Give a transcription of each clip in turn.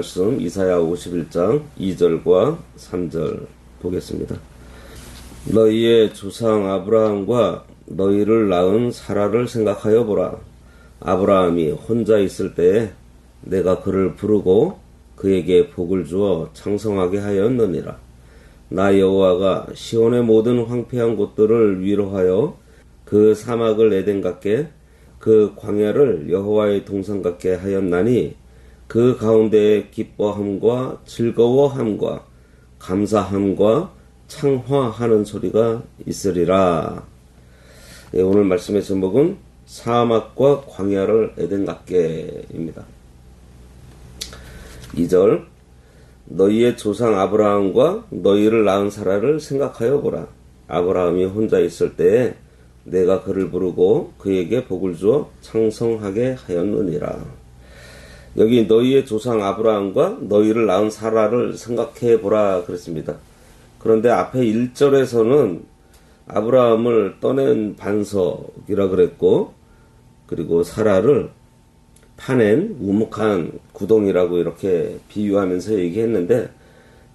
말씀 이사야 51장 2절과 3절 보겠습니다. 너희의 조상 아브라함과 너희를 낳은 사라를 생각하여 보라. 아브라함이 혼자 있을 때에 내가 그를 부르고 그에게 복을 주어 창성하게 하였느니라. 나 여호와가 시온의 모든 황폐한 곳들을 위로하여 그 사막을 에덴 같게 그 광야를 여호와의 동산 같게 하였나니 그 가운데에 기뻐함과 즐거워함과 감사함과 창화하는 소리가 있으리라. 예, 오늘 말씀의 제목은 사막과 광야를 에덴 같게입니다. 2절 너희의 조상 아브라함과 너희를 낳은 사라를 생각하여 보라. 아브라함이 혼자 있을 때에 내가 그를 부르고 그에게 복을 주어 창성하게 하였느니라. 여기 너희의 조상 아브라함과 너희를 낳은 사라를 생각해 보라 그랬습니다. 그런데 앞에 1절에서는 아브라함을 떠낸 반석이라 그랬고, 그리고 사라를 파낸 우묵한 구덩이라고 이렇게 비유하면서 얘기했는데,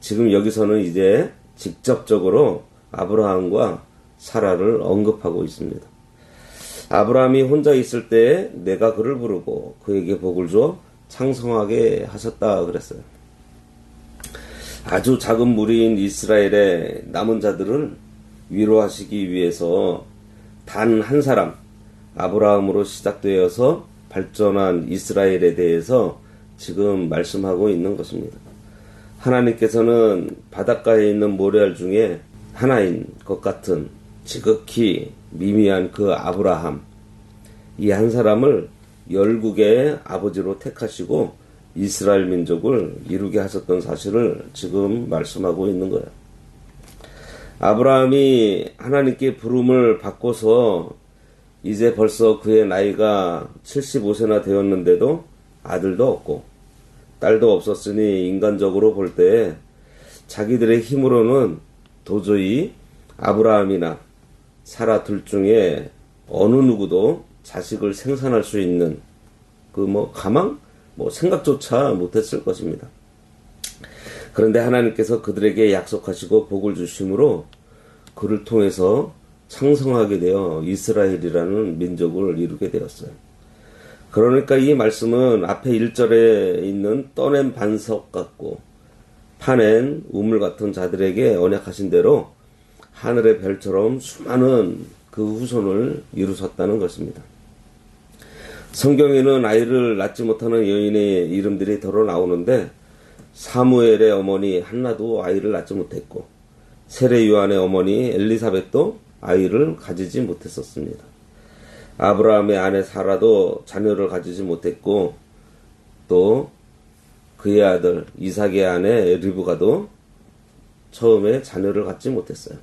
지금 여기서는 이제 직접적으로 아브라함과 사라를 언급하고 있습니다. 아브라함이 혼자 있을 때에 내가 그를 부르고 그에게 복을 주어 창성하게 하셨다 그랬어요. 아주 작은 무리인 이스라엘의 남은 자들을 위로하시기 위해서 단 한 사람, 아브라함으로 시작되어서 발전한 이스라엘에 대해서 지금 말씀하고 있는 것입니다. 하나님께서는 바닷가에 있는 모래알 중에 하나인 것 같은 지극히 미미한 그 아브라함, 이 한 사람을 열국의 아버지로 택하시고 이스라엘 민족을 이루게 하셨던 사실을 지금 말씀하고 있는 거예요. 아브라함이 하나님께 부름을 받고서 이제 벌써 그의 나이가 75세나 되었는데도 아들도 없고 딸도 없었으니 인간적으로 볼 때 자기들의 힘으로는 도저히 아브라함이나 사라 둘 중에 어느 누구도 자식을 생산할 수 있는 가망? 생각조차 못했을 것입니다. 그런데 하나님께서 그들에게 약속하시고 복을 주심으로 그를 통해서 창성하게 되어 이스라엘이라는 민족을 이루게 되었어요. 그러니까 이 말씀은 앞에 1절에 있는 떠낸 반석 같고 파낸 우물 같은 자들에게 언약하신 대로 하늘의 별처럼 수많은 그 후손을 이루셨다는 것입니다. 성경에는 아이를 낳지 못하는 여인의 이름들이 더러 나오는데 사무엘의 어머니 한나도 아이를 낳지 못했고 세례 요한의 어머니 엘리사벳도 아이를 가지지 못했었습니다. 아브라함의 아내 사라도 자녀를 가지지 못했고 또 그의 아들 이삭의 아내 리브가도 처음에 자녀를 갖지 못했어요.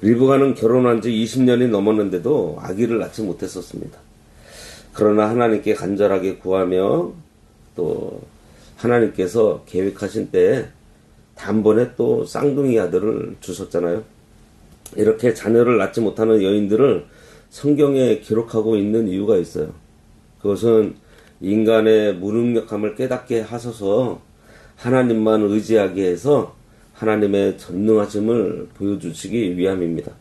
리브가는 결혼한 지 20년이 넘었는데도 아기를 낳지 못했었습니다. 그러나 하나님께 간절하게 구하며 또 하나님께서 계획하신 때에 단번에 또 쌍둥이 아들을 주셨잖아요. 이렇게 자녀를 낳지 못하는 여인들을 성경에 기록하고 있는 이유가 있어요. 그것은 인간의 무능력함을 깨닫게 하셔서 하나님만 의지하게 해서 하나님의 전능하심을 보여주시기 위함입니다.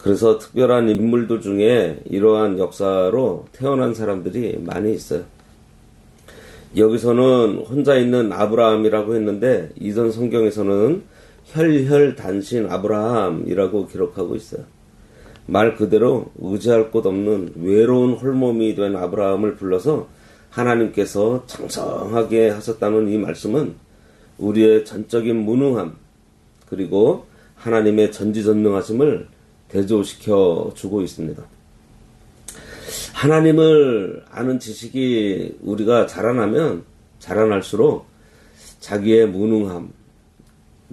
그래서 특별한 인물들 중에 이러한 역사로 태어난 사람들이 많이 있어요. 여기서는 혼자 있는 아브라함이라고 했는데 이전 성경에서는 혈혈단신 아브라함이라고 기록하고 있어요. 말 그대로 의지할 곳 없는 외로운 홀몸이 된 아브라함을 불러서 하나님께서 창성하게 하셨다는 이 말씀은 우리의 전적인 무능함 그리고 하나님의 전지전능하심을 대조시켜 주고 있습니다. 하나님을 아는 지식이 우리가 자라나면 자라날수록 자기의 무능함,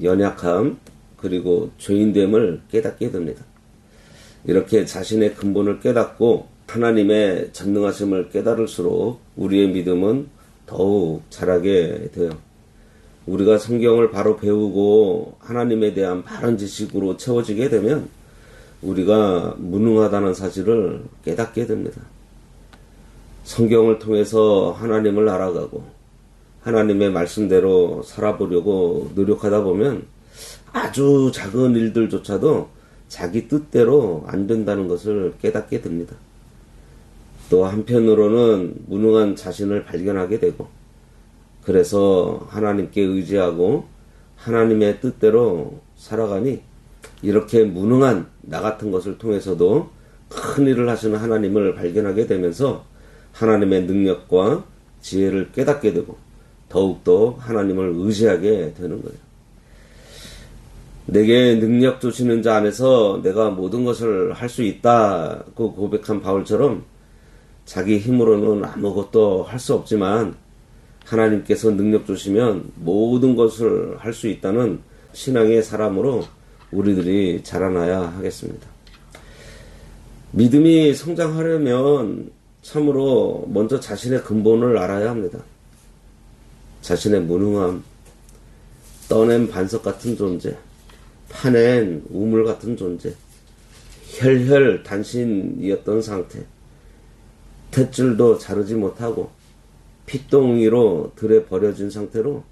연약함, 그리고 죄인됨을 깨닫게 됩니다. 이렇게 자신의 근본을 깨닫고 하나님의 전능하심을 깨달을수록 우리의 믿음은 더욱 자라게 돼요. 우리가 성경을 바로 배우고 하나님에 대한 바른 지식으로 채워지게 되면 우리가 무능하다는 사실을 깨닫게 됩니다. 성경을 통해서 하나님을 알아가고 하나님의 말씀대로 살아보려고 노력하다 보면 아주 작은 일들조차도 자기 뜻대로 안 된다는 것을 깨닫게 됩니다. 또 한편으로는 무능한 자신을 발견하게 되고, 그래서 하나님께 의지하고 하나님의 뜻대로 살아가니 이렇게 무능한 나 같은 것을 통해서도 큰 일을 하시는 하나님을 발견하게 되면서 하나님의 능력과 지혜를 깨닫게 되고 더욱더 하나님을 의지하게 되는 거예요. 내게 능력 주시는 자 안에서 내가 모든 것을 할 수 있다고 고백한 바울처럼 자기 힘으로는 아무것도 할 수 없지만 하나님께서 능력 주시면 모든 것을 할 수 있다는 신앙의 사람으로 우리들이 자라나야 하겠습니다. 믿음이 성장하려면 참으로 먼저 자신의 근본을 알아야 합니다. 자신의 무능함, 떠낸 반석 같은 존재, 파낸 우물 같은 존재, 혈혈 단신이었던 상태, 탯줄도 자르지 못하고 핏덩이로 들에 버려진 상태로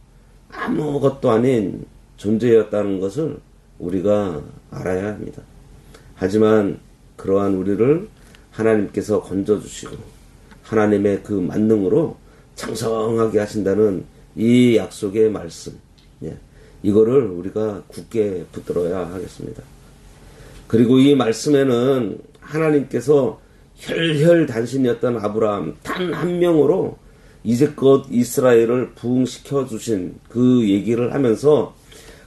아무것도 아닌 존재였다는 것을 우리가 알아야 합니다. 하지만 그러한 우리를 하나님께서 건져주시고 하나님의 그 만능으로 장성하게 하신다는 이 약속의 말씀, 이거를 우리가 굳게 붙들어야 하겠습니다. 그리고 이 말씀에는 하나님께서 혈혈 단신이었던 아브라함 단 한 명으로 이제껏 이스라엘을 부흥시켜 주신 그 얘기를 하면서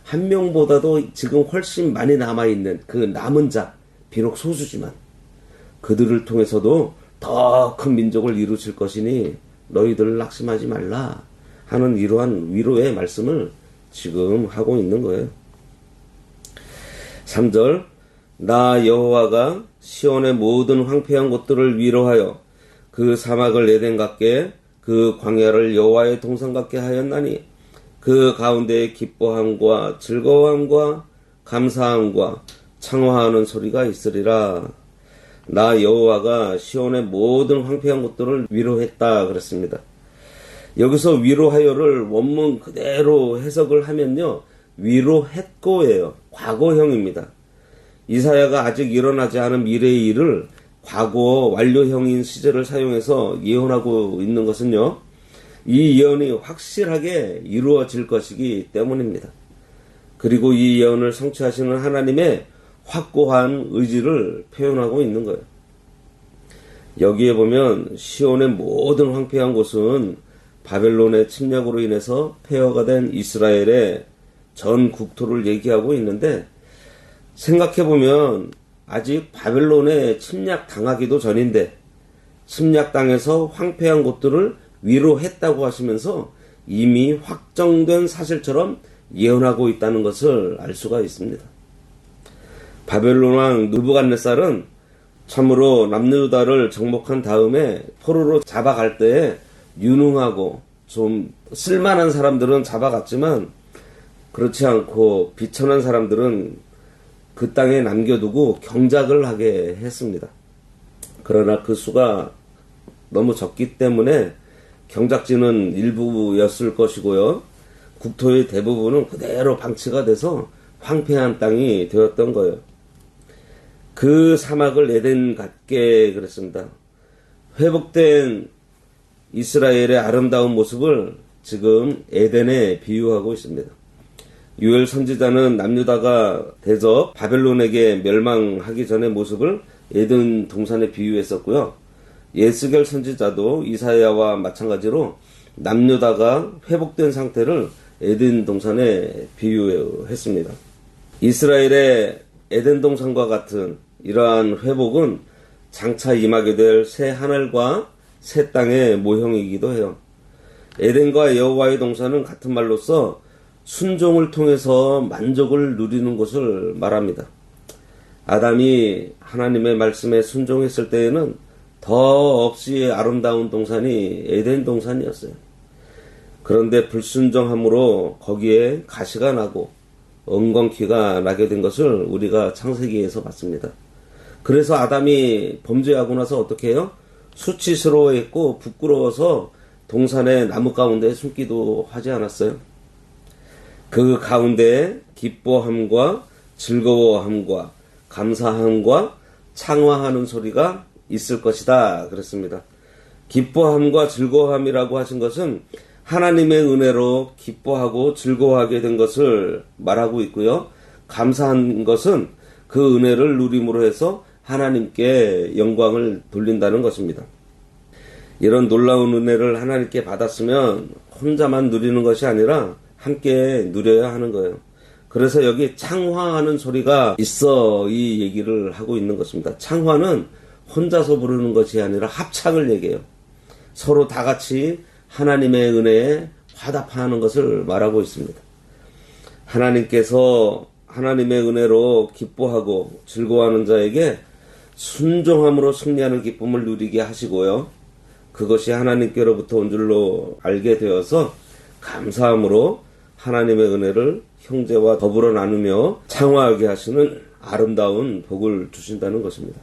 한 명보다도 지금 훨씬 많이 남아있는 그 남은 자, 비록 소수지만 그들을 통해서도 더 큰 민족을 이루실 것이니 너희들 낙심하지 말라 하는 이러한 위로의 말씀을 지금 하고 있는 거예요. 3절, 나 여호와가 시온의 모든 황폐한 곳들을 위로하여 그 사막을 에덴 같게 그 광야를 여호와의 동산 같게 하였나니 그 가운데에 기뻐함과 즐거움과 감사함과 창화하는 소리가 있으리라. 나 여호와가 시온의 모든 황폐한 곳들을 위로했다 그랬습니다. 여기서 위로하여를 원문 그대로 해석을 하면요, 위로했고예요. 과거형입니다. 이사야가 아직 일어나지 않은 미래의 일을 과거 완료형인 시제를 사용해서 예언하고 있는 것은요, 이 예언이 확실하게 이루어질 것이기 때문입니다. 그리고 이 예언을 성취하시는 하나님의 확고한 의지를 표현하고 있는 거예요. 여기에 보면 시온의 모든 황폐한 곳은 바벨론의 침략으로 인해서 폐허가 된 이스라엘의 전 국토를 얘기하고 있는데, 생각해보면 아직 바벨론에 침략당하기도 전인데 침략당해서 황폐한 곳들을 위로했다고 하시면서 이미 확정된 사실처럼 예언하고 있다는 것을 알 수가 있습니다. 바벨론 왕 느부갓네살은 참으로 남유다를 정복한 다음에 포로로 잡아갈 때에 유능하고 좀 쓸만한 사람들은 잡아갔지만 그렇지 않고 비천한 사람들은 그 땅에 남겨두고 경작을 하게 했습니다. 그러나 그 수가 너무 적기 때문에 경작지는 일부였을 것이고요, 국토의 대부분은 그대로 방치가 돼서 황폐한 땅이 되었던 거예요. 그 사막을 에덴 같게 그랬습니다. 회복된 이스라엘의 아름다운 모습을 지금 에덴에 비유하고 있습니다. 유엘 선지자는 남유다가 대접 바벨론에게 멸망하기 전의 모습을 에덴 동산에 비유했었고요. 예스겔 선지자도 이사야와 마찬가지로 남유다가 회복된 상태를 에덴 동산에 비유했습니다. 이스라엘의 에덴 동산과 같은 이러한 회복은 장차 임하게 될 새 하늘과 새 땅의 모형이기도 해요. 에덴과 여호와의 동산은 같은 말로써 순종을 통해서 만족을 누리는 것을 말합니다. 아담이 하나님의 말씀에 순종했을 때에는 더 없이 아름다운 동산이 에덴 동산이었어요. 그런데 불순종함으로 거기에 가시가 나고 엉겅퀴가 나게 된 것을 우리가 창세기에서 봤습니다. 그래서 아담이 범죄하고 나서 어떻게 해요? 수치스러워했고 부끄러워서 동산의 나무 가운데 숨기도 하지 않았어요? 그 가운데 기뻐함과 즐거워함과 감사함과 창화하는 소리가 있을 것이다 그랬습니다. 기뻐함과 즐거워함이라고 하신 것은 하나님의 은혜로 기뻐하고 즐거워하게 된 것을 말하고 있고요. 감사한 것은 그 은혜를 누림으로 해서 하나님께 영광을 돌린다는 것입니다. 이런 놀라운 은혜를 하나님께 받았으면 혼자만 누리는 것이 아니라 함께 누려야 하는 거예요. 그래서 여기 창화하는 소리가 있어 이 얘기를 하고 있는 것입니다. 창화는 혼자서 부르는 것이 아니라 합창을 얘기해요. 서로 다 같이 하나님의 은혜에 화답하는 것을 말하고 있습니다. 하나님께서 하나님의 은혜로 기뻐하고 즐거워하는 자에게 순종함으로 승리하는 기쁨을 누리게 하시고요. 그것이 하나님께로부터 온 줄로 알게 되어서 감사함으로 하나님의 은혜를 형제와 더불어 나누며 창화하게 하시는 아름다운 복을 주신다는 것입니다.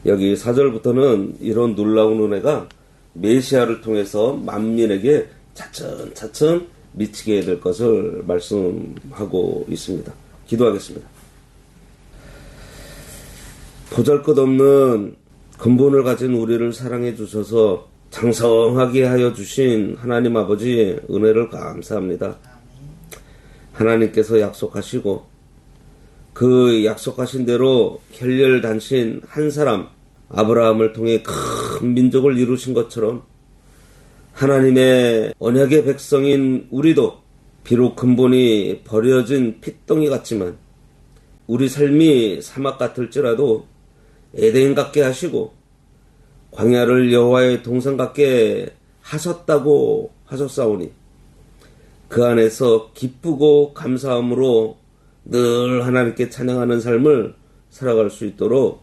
여기 4절부터는 이런 놀라운 은혜가 메시아를 통해서 만민에게 차츰차츰 미치게 될 것을 말씀하고 있습니다. 기도하겠습니다. 보잘것없는 근본을 가진 우리를 사랑해 주셔서 장성하게 하여 주신 하나님 아버지 은혜를 감사합니다. 하나님께서 약속하시고 그 약속하신 대로 혈혈단신 한 사람 아브라함을 통해 큰 민족을 이루신 것처럼 하나님의 언약의 백성인 우리도 비록 근본이 버려진 핏덩이 같지만 우리 삶이 사막 같을지라도 에덴 같게 하시고 광야를 여호와의 동산 같게 하셨다고 하셨사오니 그 안에서 기쁘고 감사함으로 늘 하나님께 찬양하는 삶을 살아갈 수 있도록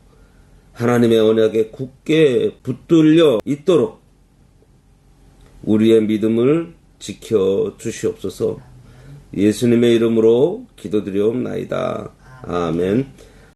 하나님의 언약에 굳게 붙들려 있도록 우리의 믿음을 지켜 주시옵소서. 예수님의 이름으로 기도드리옵나이다. 아멘.